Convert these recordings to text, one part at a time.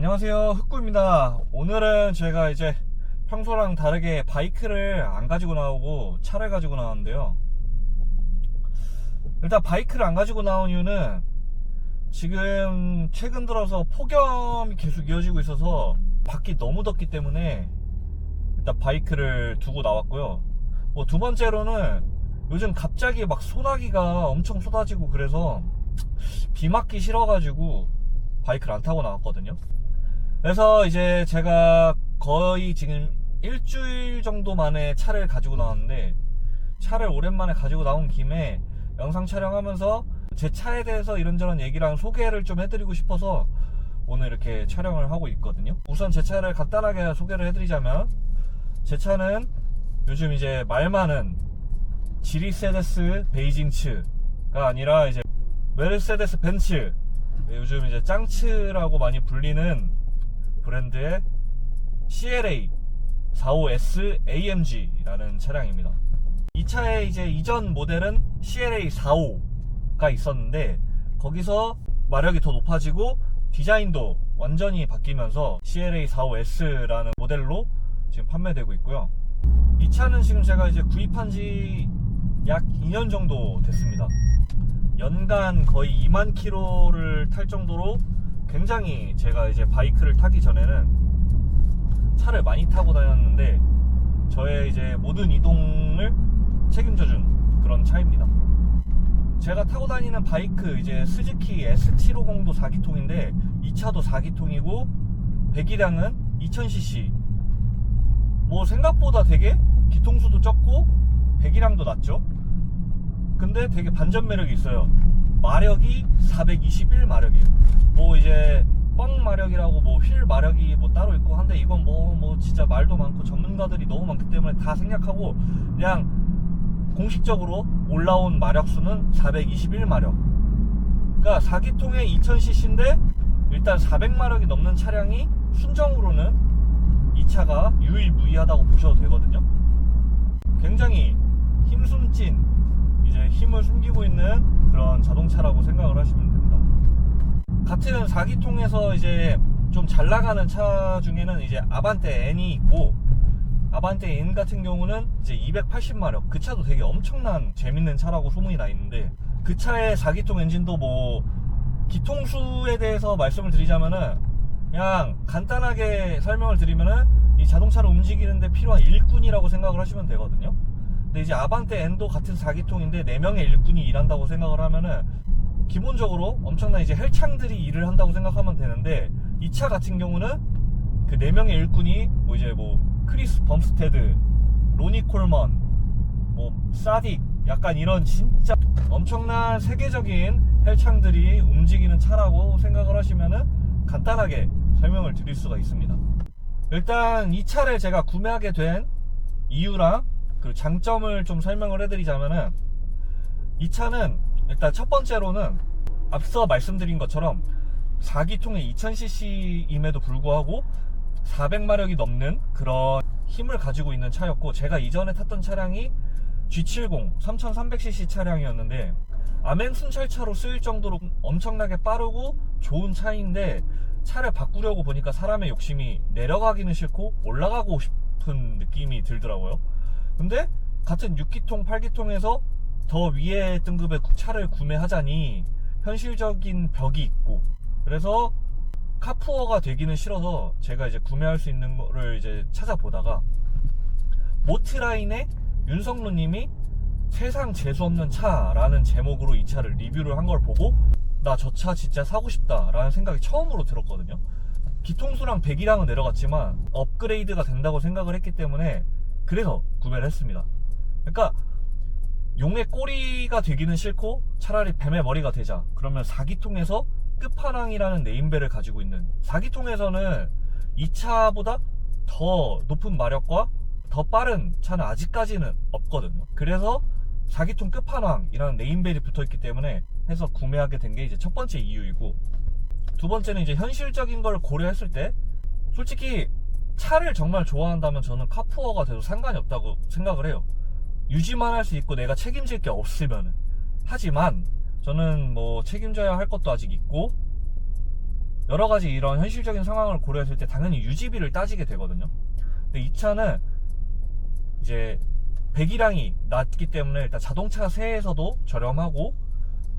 안녕하세요, 흑구입니다. 오늘은 제가 이제 평소랑 다르게 바이크를 안 가지고 나오고 차를 가지고 나왔는데요. 일단 바이크를 안 가지고 나온 이유는 지금 최근 들어서 폭염이 계속 이어지고 있어서 밖이 너무 덥기 때문에 일단 바이크를 두고 나왔고요. 두 번째로는 요즘 갑자기 막 소나기가 엄청 쏟아지고 그래서 비 맞기 싫어가지고 바이크를 안 타고 나왔거든요. 그래서 이제 제가 거의 지금 일주일 정도 만에 차를 가지고 나왔는데, 차를 오랜만에 가지고 나온 김에 영상 촬영하면서 제 차에 대해서 이런저런 얘기랑 소개를 좀 해드리고 싶어서 오늘 이렇게 촬영을 하고 있거든요. 우선 제 차를 간단하게 소개를 해드리자면, 제 차는 요즘 이제 말 많은 지리세데스 베이징츠가 아니라 이제 메르세데스 벤츠, 요즘 이제 짱츠라고 많이 불리는 브랜드의 CLA 45S AMG라는 차량입니다. 이 차의 이제 이전 모델은 CLA 45가 있었는데, 거기서 마력이 더 높아지고 디자인도 완전히 바뀌면서 CLA 45S라는 모델로 지금 판매되고 있고요. 이 차는 지금 제가 이제 구입한 지 약 2년 정도 됐습니다. 연간 거의 2만 킬로를 탈 정도로 굉장히 제가 이제 바이크를 타기 전에는 차를 많이 타고 다녔는데, 저의 이제 모든 이동을 책임져준 그런 차입니다. 제가 타고 다니는 바이크 이제 스즈키 S750도 4기통인데 이 차도 4기통이고 배기량은 2000cc. 생각보다 되게 기통수도 적고 배기량도 낮죠. 근데 되게 반전 매력이 있어요. 마력이 421마력이에요. 이제 뻥 마력이라고 휠 마력이 따로 있고 한데, 이건 진짜 말도 많고 전문가들이 너무 많기 때문에 다 생략하고 그냥 공식적으로 올라온 마력수는 421마력. 그러니까 4기통에 2000cc인데 일단 400마력이 넘는 차량이 순정으로는 이 차가 유일무이하다고 보셔도 되거든요. 굉장히 힘숨찐, 이제 힘을 숨기고 있는 그런 자동차라고 생각을 하시면 됩니다. 같은 4기통에서 이제 좀 잘 나가는 차 중에는 이제 아반떼 N이 있고, 아반떼 N 같은 경우는 이제 280마력, 그 차도 되게 엄청난 재밌는 차라고 소문이 나 있는데, 그 차의 4기통 엔진도 기통수에 대해서 말씀을 드리자면은, 그냥 간단하게 설명을 드리면은 이 자동차를 움직이는데 필요한 일꾼이라고 생각을 하시면 되거든요. 근데 이제 아반떼 N도 같은 4기통인데 4명의 일꾼이 일한다고 생각을 하면은 기본적으로 엄청난 이제 헬창들이 일을 한다고 생각하면 되는데, 이 차 같은 경우는 그 4명의 일꾼이 크리스 범스테드, 로니 콜먼, 사딕, 약간 이런 진짜 엄청난 세계적인 헬창들이 움직이는 차라고 생각을 하시면은 간단하게 설명을 드릴 수가 있습니다. 일단 이 차를 제가 구매하게 된 이유랑 그 장점을 좀 설명을 해드리자면은, 이 차는 일단 첫 번째로는 앞서 말씀드린 것처럼 4기통의 2000cc임에도 불구하고 400마력이 넘는 그런 힘을 가지고 있는 차였고, 제가 이전에 탔던 차량이 G70 3300cc 차량이었는데 아멘 순찰차로 쓰일 정도로 엄청나게 빠르고 좋은 차인데, 차를 바꾸려고 보니까 사람의 욕심이 내려가기는 싫고 올라가고 싶은 느낌이 들더라고요. 근데 같은 6기통 8기통에서 더 위의 등급의 차를 구매하자니 현실적인 벽이 있고, 그래서 카푸어가 되기는 싫어서 제가 이제 구매할 수 있는 거를 이제 찾아보다가 모트라인의 윤성루님이 세상 재수없는 차라는 제목으로 이 차를 리뷰를 한 걸 보고, 나 저 차 진짜 사고 싶다 라는 생각이 처음으로 들었거든요. 기통수랑 배기량은 내려갔지만 업그레이드가 된다고 생각을 했기 때문에 그래서 구매를 했습니다. 그러니까 용의 꼬리가 되기는 싫고 차라리 뱀의 머리가 되자. 그러면 4기통에서 끝판왕이라는 네임밸을 가지고 있는, 4기통에서는 이 차보다 더 높은 마력과 더 빠른 차는 아직까지는 없거든요. 그래서 4기통 끝판왕이라는 네임밸이 붙어있기 때문에 해서 구매하게 된 게 이제 첫 번째 이유이고, 두 번째는 이제 현실적인 걸 고려했을 때 솔직히 차를 정말 좋아한다면 저는 카푸어가 돼도 상관이 없다고 생각을 해요. 유지만 할 수 있고 내가 책임질 게 없으면은. 하지만 저는 책임져야 할 것도 아직 있고, 여러 가지 이런 현실적인 상황을 고려했을 때 당연히 유지비를 따지게 되거든요. 근데 이 차는 이제 배기량이 낮기 때문에 일단 자동차 세에서도 저렴하고,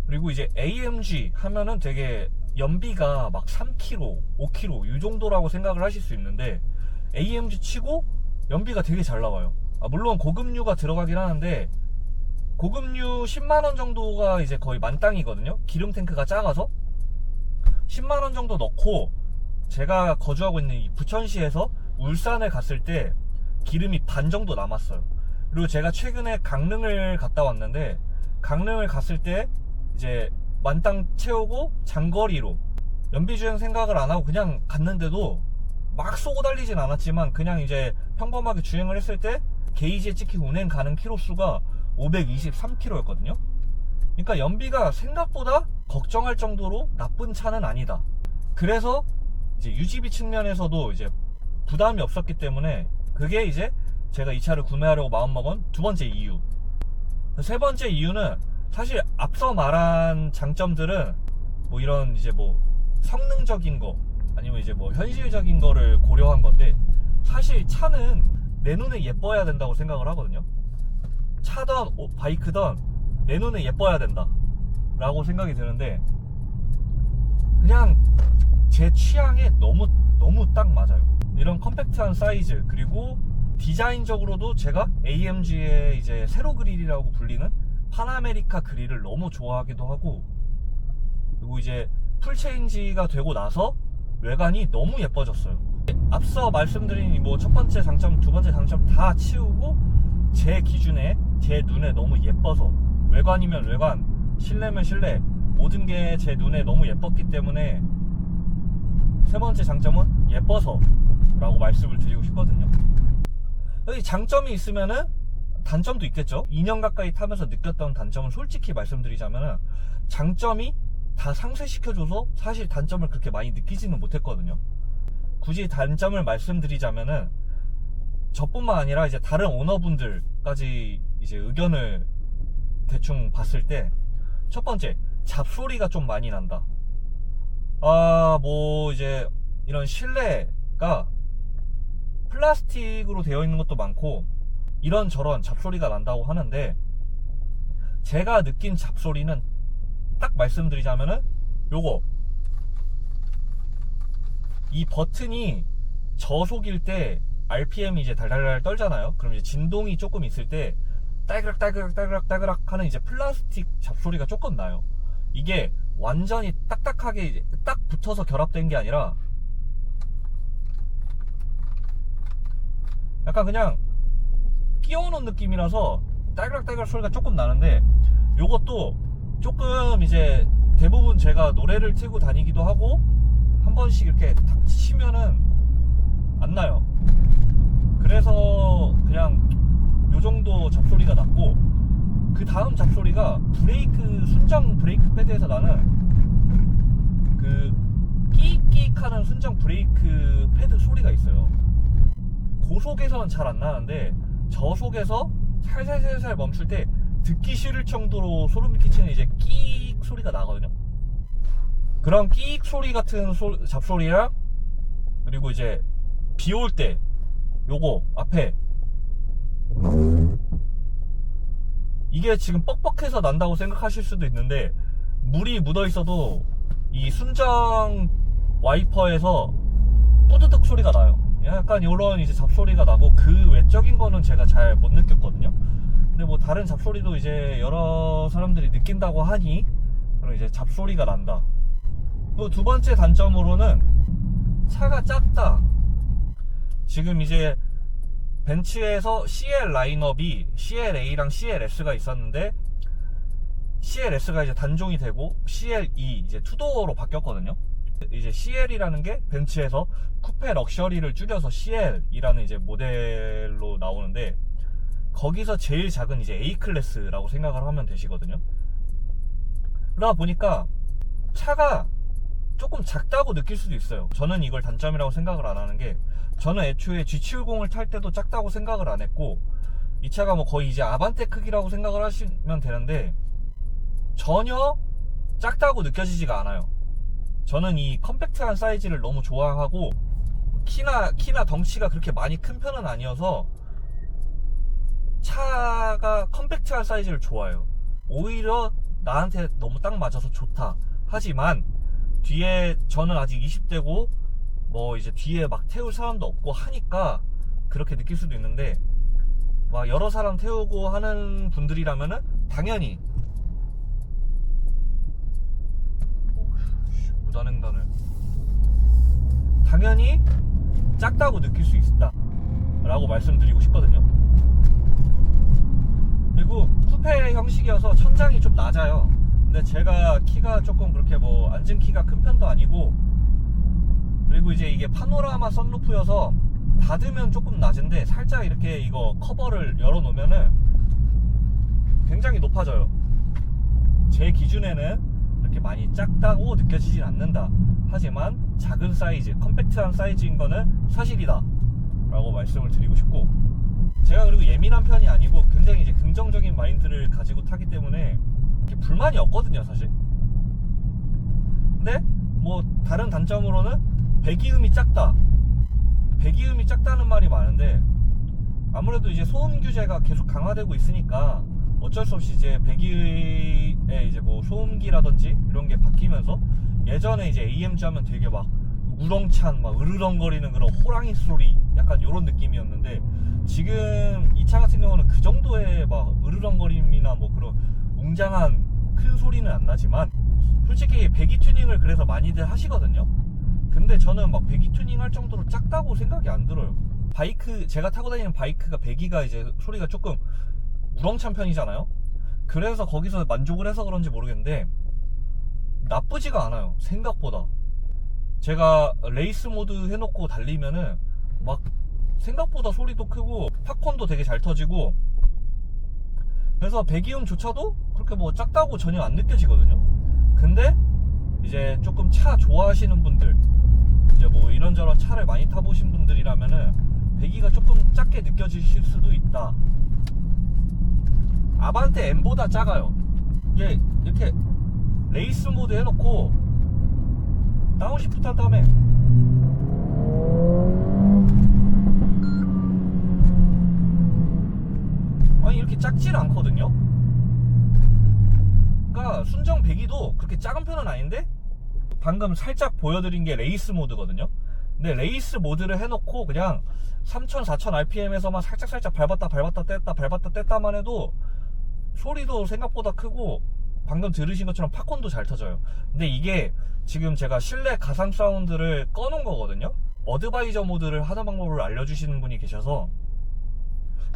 그리고 이제 AMG 하면은 되게 연비가 막 3km, 5km 이 정도라고 생각을 하실 수 있는데, AMG 치고 연비가 되게 잘 나와요. 물론 고급류가 들어가긴 하는데 고급류 10만원 정도가 이제 거의 만땅이거든요. 기름 탱크가 작아서 10만원 정도 넣고, 제가 거주하고 있는 이 부천시에서 울산을 갔을 때 기름이 반 정도 남았어요. 그리고 제가 최근에 강릉을 갔다 왔는데, 강릉을 갔을 때 이제 만땅 채우고 장거리로 연비주행 생각을 안 하고 그냥 갔는데도 막 쏘고 달리진 않았지만, 그냥 이제 평범하게 주행을 했을 때 게이지에 찍히고 운행 가능 키로수가 523km였거든요. 그러니까 연비가 생각보다 걱정할 정도로 나쁜 차는 아니다. 그래서 이제 유지비 측면에서도 이제 부담이 없었기 때문에, 그게 이제 제가 이 차를 구매하려고 마음먹은 두 번째 이유. 세 번째 이유는 사실 앞서 말한 장점들은 뭐 이런 이제 뭐 성능적인 거 아니면 이제 뭐 현실적인 거를 고려한 건데, 사실 차는 내 눈에 예뻐야 된다고 생각을 하거든요. 차든 바이크든 내 눈에 예뻐야 된다 라고 생각이 드는데, 그냥 제 취향에 너무 딱 맞아요. 이런 컴팩트한 사이즈, 그리고 디자인적으로도 제가 AMG의 이제 세로 그릴이라고 불리는 파나메리카 그릴을 너무 좋아하기도 하고, 그리고 이제 풀체인지가 되고 나서 외관이 너무 예뻐졌어요. 앞서 말씀드린 뭐 첫 번째 장점, 두 번째 장점 다 치우고 제 기준에 제 눈에 너무 예뻐서, 외관이면 외관, 실내면 실내, 모든 게 제 눈에 너무 예뻤기 때문에 세 번째 장점은 예뻐서 라고 말씀을 드리고 싶거든요. 여기 장점이 있으면은 단점도 있겠죠. 2년 가까이 타면서 느꼈던 단점은 솔직히 말씀드리자면은, 장점이 다 상쇄시켜줘서 사실 단점을 그렇게 많이 느끼지는 못했거든요. 굳이 단점을 말씀드리자면은, 저뿐만 아니라 이제 다른 오너분들까지 이제 의견을 대충 봤을 때, 첫 번째, 잡소리가 좀 많이 난다. 뭐 이제 이런 실내가 플라스틱으로 되어 있는 것도 많고 이런저런 잡소리가 난다고 하는데, 제가 느낀 잡소리는 딱 말씀드리자면은 요거, 이 버튼이 저속일 때 RPM이 이제 달달달 떨잖아요. 그럼 이제 진동이 조금 있을 때 딸그락 하는 이제 플라스틱 잡소리가 조금 나요. 이게 완전히 딱딱하게 이제 딱 붙어서 결합된 게 아니라 약간 그냥 끼워놓은 느낌이라서 딸그락 소리가 조금 나는데, 요것도 조금 이제 대부분 제가 노래를 틀고 다니기도 하고 한 번씩 이렇게 탁 치면은 안 나요. 그래서 그냥 요 정도 잡소리가 났고, 그 다음 잡소리가 순정 브레이크 패드에서 나는 그 끼익 하는 순정 브레이크 패드 소리가 있어요. 고속에서는 잘 안 나는데 저속에서 살살살살 멈출 때 듣기 싫을 정도로 소름이 끼치는 이제 끼익 소리가 나거든요. 그런 끼익 소리 같은 잡소리랑, 그리고 이제 비 올 때 요거 앞에 이게 지금 뻑뻑해서 난다고 생각하실 수도 있는데, 물이 묻어 있어도 이 순정 와이퍼에서 뿌드득 소리가 나요. 약간 이런 이제 잡소리가 나고, 그 외적인 거는 제가 잘 못 느꼈거든요. 근데 뭐 다른 잡소리도 이제 여러 사람들이 느낀다고 하니 그런 이제 잡소리가 난다. 또 두 번째 단점으로는 차가 작다. 지금 이제 벤츠에서 CL 라인업이 CLA랑 CLS가 있었는데, CLS가 이제 단종이 되고 CLE 이제 투도어로 바뀌었거든요. 이제 CL이라는 게 벤츠에서 쿠페 럭셔리를 줄여서 CL이라는 이제 모델로 나오는데, 거기서 제일 작은 이제 A 클래스라고 생각을 하면 되시거든요. 그러다 보니까 차가 조금 작다고 느낄 수도 있어요. 저는 이걸 단점이라고 생각을 안 하는 게, 저는 애초에 G70을 탈 때도 작다고 생각을 안 했고, 이 차가 뭐 거의 이제 아반떼 크기라고 생각을 하시면 되는데 전혀 작다고 느껴지지가 않아요. 저는 이 컴팩트한 사이즈를 너무 좋아하고 키나 덩치가 그렇게 많이 큰 편은 아니어서 차가 컴팩트한 사이즈를 좋아해요. 오히려 나한테 너무 딱 맞아서 좋다. 하지만 뒤에 저는 아직 20대고 뭐 이제 뒤에 막 태울 사람도 없고 하니까 그렇게 느낄 수도 있는데, 막 여러 사람 태우고 하는 분들이라면은 당연히 무단횡단을 당연히 작다고 느낄 수 있다 라고 말씀드리고 싶거든요. 그리고 쿠페 형식이어서 천장이 좀 낮아요. 근데 제가 키가 조금 그렇게 뭐 앉은 키가 큰 편도 아니고, 그리고 이제 이게 파노라마 선루프여서 닫으면 조금 낮은데 살짝 이렇게 이거 커버를 열어놓으면은 굉장히 높아져요. 제 기준에는 이렇게 많이 작다고 느껴지진 않는다. 하지만 작은 사이즈, 컴팩트한 사이즈인 거는 사실이다 라고 말씀을 드리고 싶고, 제가 그리고 예민한 편이 아니고 굉장히 이제 긍정적인 마인드를 가지고 타기 때문에 불만이 없거든요, 사실. 근데 뭐 다른 단점으로는 배기음이 작다. 배기음이 작다는 말이 많은데, 아무래도 이제 소음 규제가 계속 강화되고 있으니까 어쩔 수 없이 이제 배기에 이제 뭐 소음기라든지 이런 게 바뀌면서, 예전에 이제 AMG 하면 되게 막 우렁찬 막 으르렁거리는 그런 호랑이 소리 약간 이런 느낌이었는데, 지금 이 차 같은 경우는 그 정도의 막 으르렁거림이나 뭐 그런 웅장한 큰 소리는 안 나지만, 솔직히 배기 튜닝을 그래서 많이들 하시거든요. 근데 저는 막 배기 튜닝 할 정도로 작다고 생각이 안 들어요. 바이크, 제가 타고 다니는 바이크가 배기가 이제 소리가 조금 우렁찬 편이잖아요. 그래서 거기서 만족을 해서 그런지 모르겠는데 나쁘지가 않아요, 생각보다. 제가 레이스 모드 해놓고 달리면은 막 생각보다 소리도 크고 팝콘도 되게 잘 터지고, 그래서 배기음조차도 그렇게 뭐 작다고 전혀 안 느껴지거든요. 근데 이제 조금 차 좋아하시는 분들, 이제 뭐 이런저런 차를 많이 타보신 분들이라면은 배기가 조금 작게 느껴지실 수도 있다. 아반떼 M보다 작아요. 이게 이렇게 레이스 모드 해놓고 다운시프트 한 다음에 아니 이렇게 작지는 않거든요. 그러니까 순정 배기도 그렇게 작은 편은 아닌데, 방금 살짝 보여드린 게 레이스 모드거든요. 근데 레이스 모드를 해놓고 그냥 3000, 4000 RPM에서만 살짝 밟았다 뗐다만 해도 소리도 생각보다 크고, 방금 들으신 것처럼 팝콘도 잘 터져요. 근데 이게 지금 제가 실내 가상 사운드를 꺼놓은 거거든요. 어드바이저 모드를 하는 방법을 알려주시는 분이 계셔서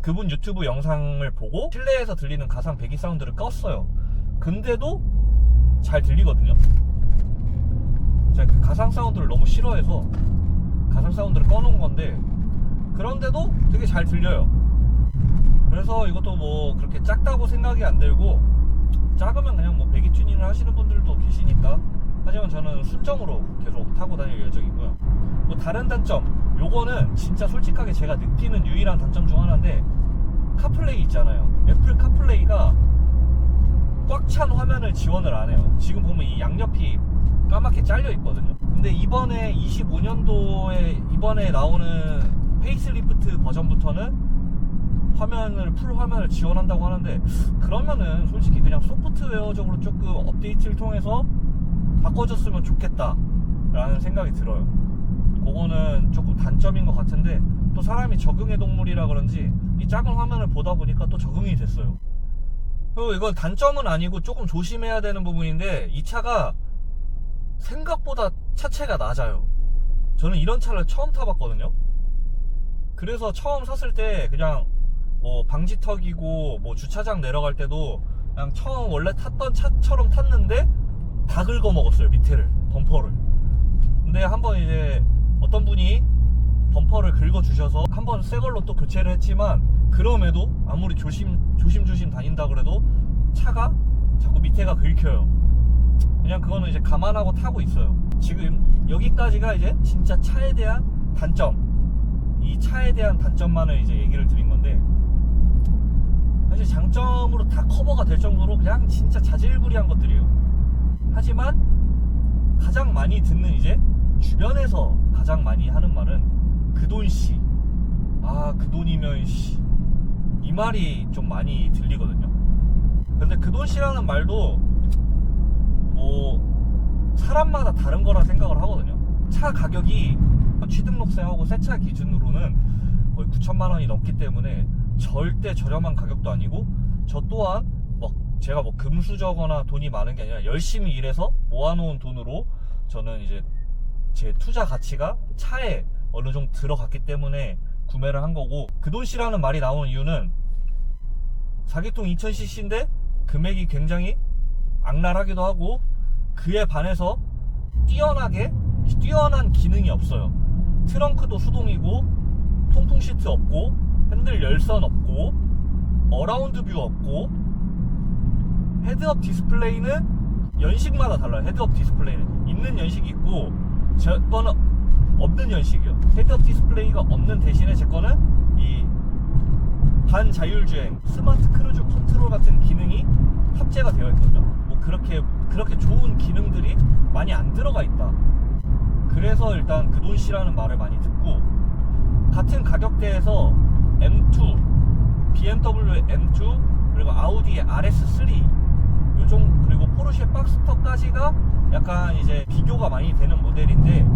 그분 유튜브 영상을 보고 실내에서 들리는 가상 배기 사운드를 껐어요. 근데도 잘 들리거든요. 제가 그 가상 사운드를 너무 싫어해서 가상 사운드를 꺼놓은 건데, 그런데도 되게 잘 들려요. 그래서 이것도 뭐 그렇게 작다고 생각이 안 들고, 작으면 그냥 뭐 배기 튜닝을 하시는 분들도 계시니까. 하지만 저는 순정으로 계속 타고 다닐 예정이고요. 뭐 다른 단점, 요거는 진짜 솔직하게 제가 느끼는 유일한 단점 중 하나인데, 카플레이 있잖아요. 애플 카플레이가 꽉 찬 화면을 지원을 안 해요. 지금 보면 이 양옆이 까맣게 잘려 있거든요. 근데 이번에 25년도에 이번에 나오는 페이스리프트 버전부터는 풀 화면을 지원한다고 하는데, 그러면은 솔직히 그냥 소프트웨어적으로 조금 업데이트를 통해서 바꿔줬으면 좋겠다 라는 생각이 들어요. 그거는 조금 단점인 것 같은데, 또 사람이 적응의 동물이라 그런지 이 작은 화면을 보다 보니까 또 적응이 됐어요. 그리고 이건 단점은 아니고 조금 조심해야 되는 부분인데, 이 차가 생각보다 차체가 낮아요. 저는 이런 차를 처음 타봤거든요. 그래서 처음 샀을 때 그냥 뭐 방지턱이고 뭐 주차장 내려갈 때도 그냥 처음 원래 탔던 차처럼 탔는데 다 긁어먹었어요, 밑에를, 범퍼를. 근데 한번 이제 어떤 분이 범퍼를 긁어주셔서 한번 새 걸로 또 교체를 했지만, 그럼에도 아무리 조심 다닌다 그래도 차가 자꾸 밑에가 긁혀요. 그냥 그거는 이제 감안하고 타고 있어요. 지금 여기까지가 이제 진짜 차에 대한 단점, 이 차에 대한 단점만을 이제 얘기를 드린 건데, 사실 장점으로 다 커버가 될 정도로 그냥 진짜 자질구리한 것들이에요. 하지만 가장 많이 듣는 이제 주변에서 가장 많이 하는 말은 그 돈씨, 아 그 돈이면 씨, 이 말이 좀 많이 들리거든요. 근데 그 돈씨라는 말도 뭐 사람마다 다른 거라 생각을 하거든요. 차 가격이 취등록세하고 새 차 기준으로는 거의 9천만 원이 넘기 때문에 절대 저렴한 가격도 아니고, 저 또한 뭐 제가 뭐 금수저거나 돈이 많은 게 아니라 열심히 일해서 모아놓은 돈으로 저는 이제 제 투자 가치가 차에 어느 정도 들어갔기 때문에 구매를 한 거고, 그 돈씨라는 말이 나오는 이유는 4기통 2000cc인데 금액이 굉장히 악랄하기도 하고, 그에 반해서 뛰어난 기능이 없어요. 트렁크도 수동이고, 통풍 시트 없고, 핸들 열선 없고, 어라운드 뷰 없고, 헤드업 디스플레이는 연식마다 달라요. 헤드업 디스플레이는 있는 연식이 있고, 제 거는 없는 연식이요. 헤드업 디스플레이가 없는 대신에 제 거는 이 반자율주행 스마트 크루즈 컨트롤 같은 기능이 탑재가 되어 있거든요. 뭐 그렇게 좋은 기능들이 많이 안 들어가 있다. 그래서 일단 그 돈씨라는 말을 많이 듣고, 같은 가격대에서 M2, BMW M2, 그리고 아우디의 RS3 요정, 그리고 포르쉐 박스터까지가 약간 이제 비교가 많이 되는 모델인데,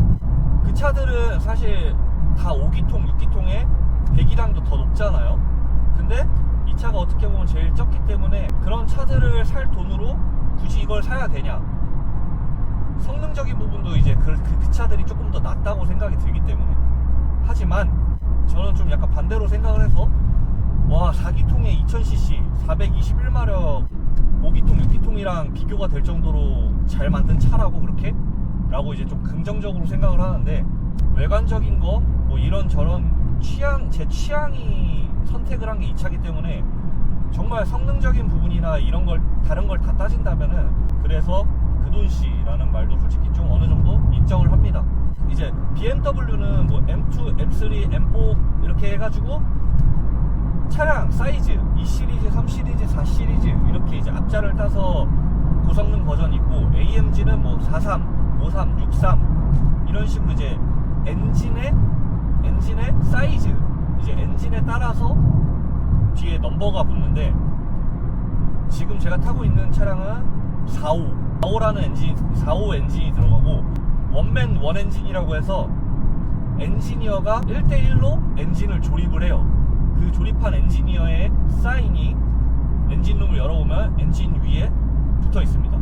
그 차들은 사실 다 5기통, 6기통에 배기량도 더 높잖아요. 근데 이 차가 어떻게 보면 제일 적기 때문에 그런 차들을 살 돈으로 굳이 이걸 사야 되냐, 성능적인 부분도 이제 그 차들이 조금 더 낫다고 생각이 들기 때문에. 하지만 저는 좀 약간 반대로 생각을 해서, 와 4기통에 2000cc 421마력 5기통 6기통이랑 비교가 될 정도로 잘 만든 차라고 그렇게? 라고 이제 좀 긍정적으로 생각을 하는데, 외관적인 거 뭐 이런저런 제 취향이 선택을 한 게 이 차기 때문에 정말 성능적인 부분이나 이런 걸 다른 걸 다 따진다면은, 그래서 그 돈씨라는 말도 솔직히 좀 어느 정도 인정을 합니다. 이제 BMW는 뭐 M2, M3, M4 이렇게 해가지고 차량 사이즈 2시리즈, 3시리즈, 4시리즈 이렇게 이제 앞자를 따서 고성능 버전이 있고, AMG는 뭐 43, 53, 63 이런 식으로 이제 엔진의 사이즈, 이제 엔진에 따라서 뒤에 넘버가 붙는데, 지금 제가 타고 있는 차량은 45라는 엔진, 45 엔진이 들어가고, 원맨 원 엔진이라고 해서 엔지니어가 1대1로 엔진을 조립을 해요. 그 조립한 엔지니어의 사인이 엔진룸을 열어보면 엔진 위에 붙어 있습니다.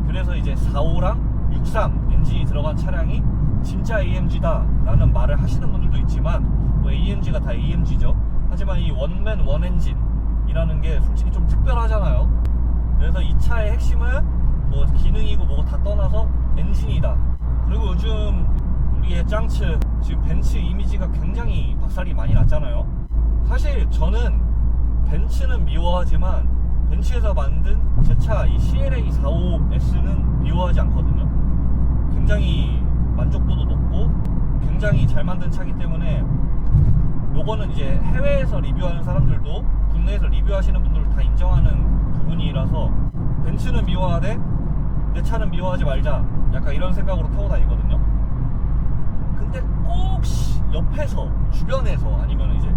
그래서 이제 45랑 63 엔진이 들어간 차량이 진짜 AMG다 라는 말을 하시는 분들도 있지만, 뭐 AMG가 다 AMG죠. 하지만 이 원맨 원 엔진이라는 게 솔직히 좀 특별하잖아요. 그래서 이 차의 핵심은 뭐 기능이고 뭐고 다 떠나서 엔진이다. 그리고 요즘 우리의 짱츠, 지금 벤츠 이미지가 굉장히 박살이 많이 났잖아요. 사실 저는 벤츠는 미워하지만 벤츠에서 만든 제 차 이 CLA45S는 미워하지 않거든요. 굉장히 만족도도 높고 굉장히 잘 만든 차기 때문에, 요거는 이제 해외에서 리뷰하는 사람들도 국내에서 리뷰하시는 분들도 다 인정하는 부분이라서, 벤츠는 미워하되 내 차는 미워하지 말자, 약간 이런 생각으로 타고 다니거든요. 근데 꼭 옆에서, 주변에서, 아니면 이제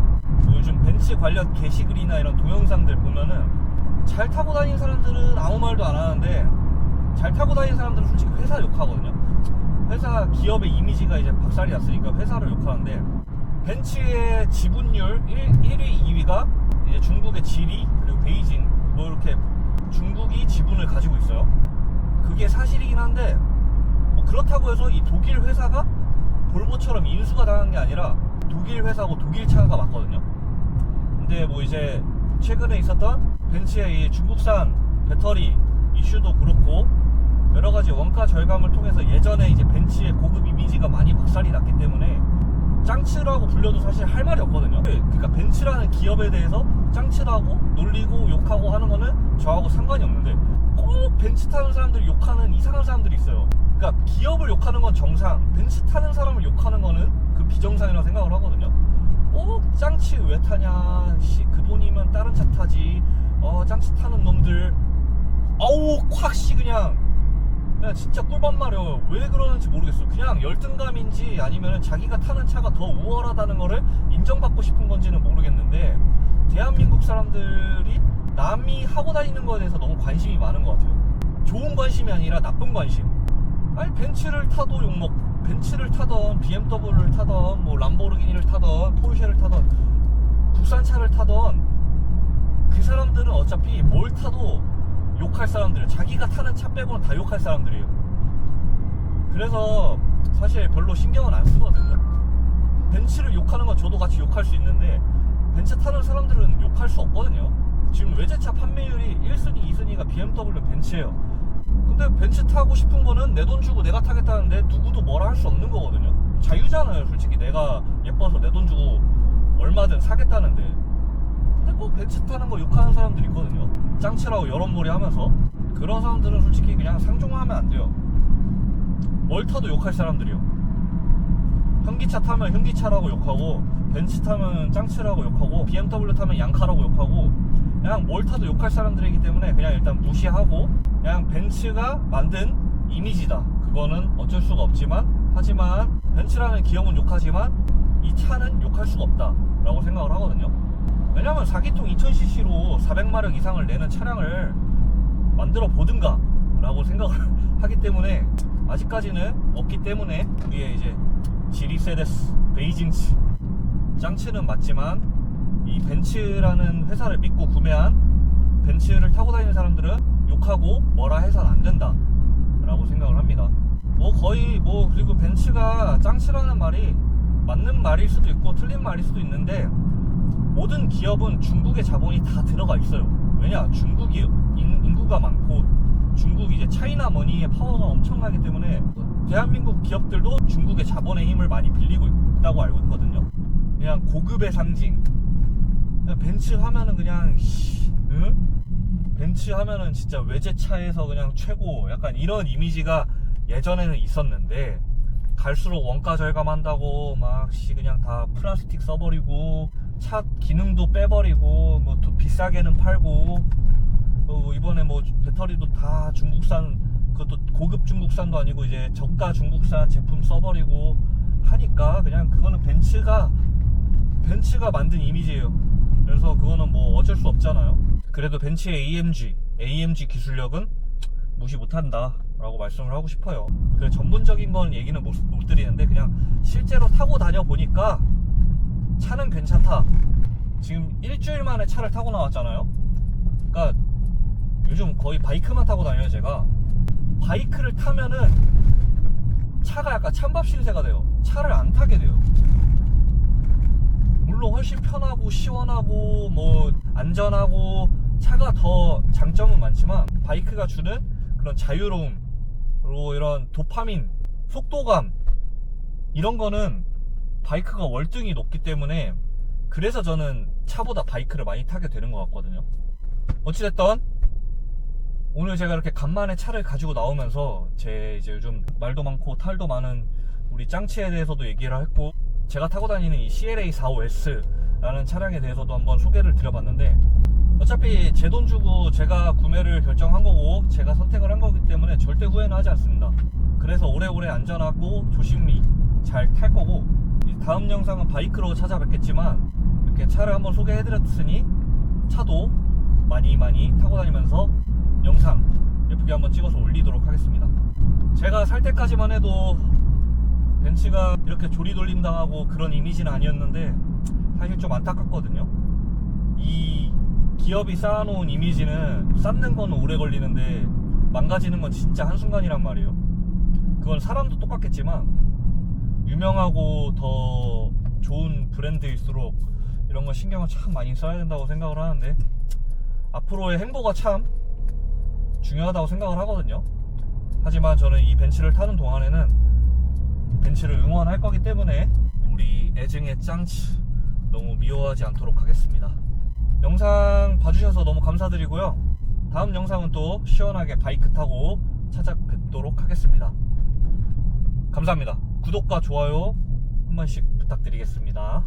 요즘 벤츠 관련 게시글이나 이런 동영상들 보면은 잘 타고 다니는 사람들은 아무 말도 안 하는데, 잘 타고 다니는 사람들은 솔직히 회사 욕하거든요. 회사 기업의 이미지가 이제 박살이 났으니까 회사를 욕하는데, 벤츠의 지분율 1위, 2위가 이제 중국의 지리, 그리고 베이징, 뭐 이렇게 중국이 지분을 가지고 있어요. 그게 사실이긴 한데, 뭐 그렇다고 해서 이 독일 회사가 볼보처럼 인수가 당한 게 아니라 독일 회사고 독일 차가 맞거든요. 근데 뭐 이제 최근에 있었던 벤츠의 이 중국산 배터리 이슈도 그렇고, 여러가지 원가 절감을 통해서 예전에 이제 벤츠의 고급 이미지가 많이 박살이 났기 때문에 짱츠라고 불려도 사실 할 말이 없거든요. 그러니까 벤츠라는 기업에 대해서 짱츠라고 놀리고 욕하고 하는 거는 저하고 상관이 없는데, 꼭 벤츠 타는 사람들이 욕하는 이상한 사람들이 있어요. 그러니까 기업을 욕하는 건 정상, 벤츠 타는 사람을 욕하는 거는 그 비정상이라고 생각을 하거든요. 짱츠 왜 타냐, 그 돈이면 다른 차 타지, 짱츠 타는 놈들, 콱 그냥 그냥 진짜 꿀밤 마려. 왜 그러는지 모르겠어. 그냥 열등감인지 아니면 자기가 타는 차가 더 우월하다는 거를 인정받고 싶은 건지는 모르겠는데, 대한민국 사람들이 남이 하고 다니는 거에 대해서 너무 관심이 많은 것 같아요. 좋은 관심이 아니라 나쁜 관심. 아니, 벤츠를 타도 욕먹고, 벤츠를 타던 BMW를 타던 뭐 람보르기니를 타던 포르쉐를 타던 국산차를 타던 그 사람들은 어차피 뭘 타도 욕할 사람들이에요. 자기가 타는 차 빼고는 다 욕할 사람들이에요. 그래서 사실 별로 신경은 안 쓰거든요. 벤츠를 욕하는 건 저도 같이 욕할 수 있는데, 벤츠 타는 사람들은 욕할 수 없거든요. 지금 외제차 판매율이 1순위, 2순위가 BMW, 벤츠예요. 근데 벤츠 타고 싶은 거는 내 돈 주고 내가 타겠다는데 누구도 뭐라 할 수 없는 거거든요. 자유잖아요. 솔직히 내가 예뻐서 내 돈 주고 얼마든 사겠다는데. 근데 뭐 벤츠 타는 거 욕하는 사람들이 있거든요. 짱치라고 여론몰이 하면서. 그런 사람들은 솔직히 그냥 상종하면 안 돼요. 뭘 타도 욕할 사람들이요. 현기차 타면 현기차라고 욕하고, 벤츠 타면 짱치라고 욕하고, BMW 타면 양카라고 욕하고, 그냥 뭘 타도 욕할 사람들이기 때문에 그냥 일단 무시하고, 그냥 벤츠가 만든 이미지다, 그거는 어쩔 수가 없지만, 하지만 벤츠라는 기업은 욕하지만 이 차는 욕할 수가 없다 라고 생각을 하거든요. 왜냐면 4기통 2000cc로 400마력 이상을 내는 차량을 만들어 보든가 라고 생각을 하기 때문에, 아직까지는 없기 때문에 우리의 이제 지리세데스, 베이징츠, 짱치는 맞지만 이 벤츠라는 회사를 믿고 구매한 벤츠를 타고 다니는 사람들은 욕하고 뭐라 해서는 안 된다 라고 생각을 합니다. 뭐 거의 뭐, 그리고 벤츠가 짱치라는 말이 맞는 말일 수도 있고 틀린 말일 수도 있는데, 모든 기업은 중국의 자본이 다 들어가 있어요. 왜냐, 중국이 인구가 많고 중국이 이제 차이나 머니의 파워가 엄청나기 때문에 대한민국 기업들도 중국의 자본의 힘을 많이 빌리고 있다고 알고 있거든요. 그냥 고급의 상징. 그냥 벤츠 하면은 그냥 응? 벤츠 하면은 진짜 외제차에서 그냥 최고, 약간 이런 이미지가 예전에는 있었는데, 갈수록 원가 절감한다고 막 그냥 다 플라스틱 써버리고 차 기능도 빼버리고 뭐 또 비싸게는 팔고, 이번에 뭐 배터리도 다 중국산, 그것도 고급 중국산도 아니고 이제 저가 중국산 제품 써버리고 하니까, 그냥 그거는 벤츠가 만든 이미지예요. 그래서 그거는 뭐 어쩔 수 없잖아요. 그래도 벤츠의 AMG 기술력은 무시 못한다 라고 말씀을 하고 싶어요. 그 전문적인 건 얘기는 못 드리는데, 그냥 실제로 타고 다녀 보니까 차는 괜찮다. 지금 일주일 만에 차를 타고 나왔잖아요. 그러니까 요즘 거의 바이크만 타고 다녀요. 제가 바이크를 타면은 차가 약간 찬밥 신세가 돼요. 차를 안 타게 돼요. 물론 훨씬 편하고 시원하고 뭐 안전하고 차가 더 장점은 많지만, 바이크가 주는 그런 자유로움, 그리고 이런 도파민, 속도감, 이런 거는 바이크가 월등히 높기 때문에, 그래서 저는 차보다 바이크를 많이 타게 되는 것 같거든요. 어찌됐든 오늘 제가 이렇게 간만에 차를 가지고 나오면서 제 이제 요즘 말도 많고 탈도 많은 우리 짱치에 대해서도 얘기를 했고, 제가 타고 다니는 이 CLA45S 라는 차량에 대해서도 한번 소개를 드려봤는데, 어차피 제 돈 주고 제가 구매를 결정한 거고 제가 선택을 한 거기 때문에 절대 후회는 하지 않습니다. 그래서 오래오래 안전하고 조심히 잘 탈 거고, 다음 영상은 바이크로 찾아뵙겠지만 이렇게 차를 한번 소개해드렸으니 차도 많이 타고 다니면서 영상 예쁘게 한번 찍어서 올리도록 하겠습니다. 제가 살 때까지만 해도 벤츠가 이렇게 조리돌림 당하고 그런 이미지는 아니었는데, 사실 좀 안타깝거든요. 이 기업이 쌓아놓은 이미지는 쌓는 건 오래 걸리는데 망가지는 건 진짜 한순간이란 말이에요. 그건 사람도 똑같겠지만 유명하고 더 좋은 브랜드일수록 이런 거 신경을 참 많이 써야 된다고 생각을 하는데, 앞으로의 행보가 참 중요하다고 생각을 하거든요. 하지만 저는 이 벤츠를 타는 동안에는 벤츠를 응원할 거기 때문에 우리 애증의 짱치 너무 미워하지 않도록 하겠습니다. 영상 봐주셔서 너무 감사드리고요. 다음 영상은 또 시원하게 바이크 타고 찾아뵙도록 하겠습니다. 감사합니다. 구독과 좋아요 한 번씩 부탁드리겠습니다.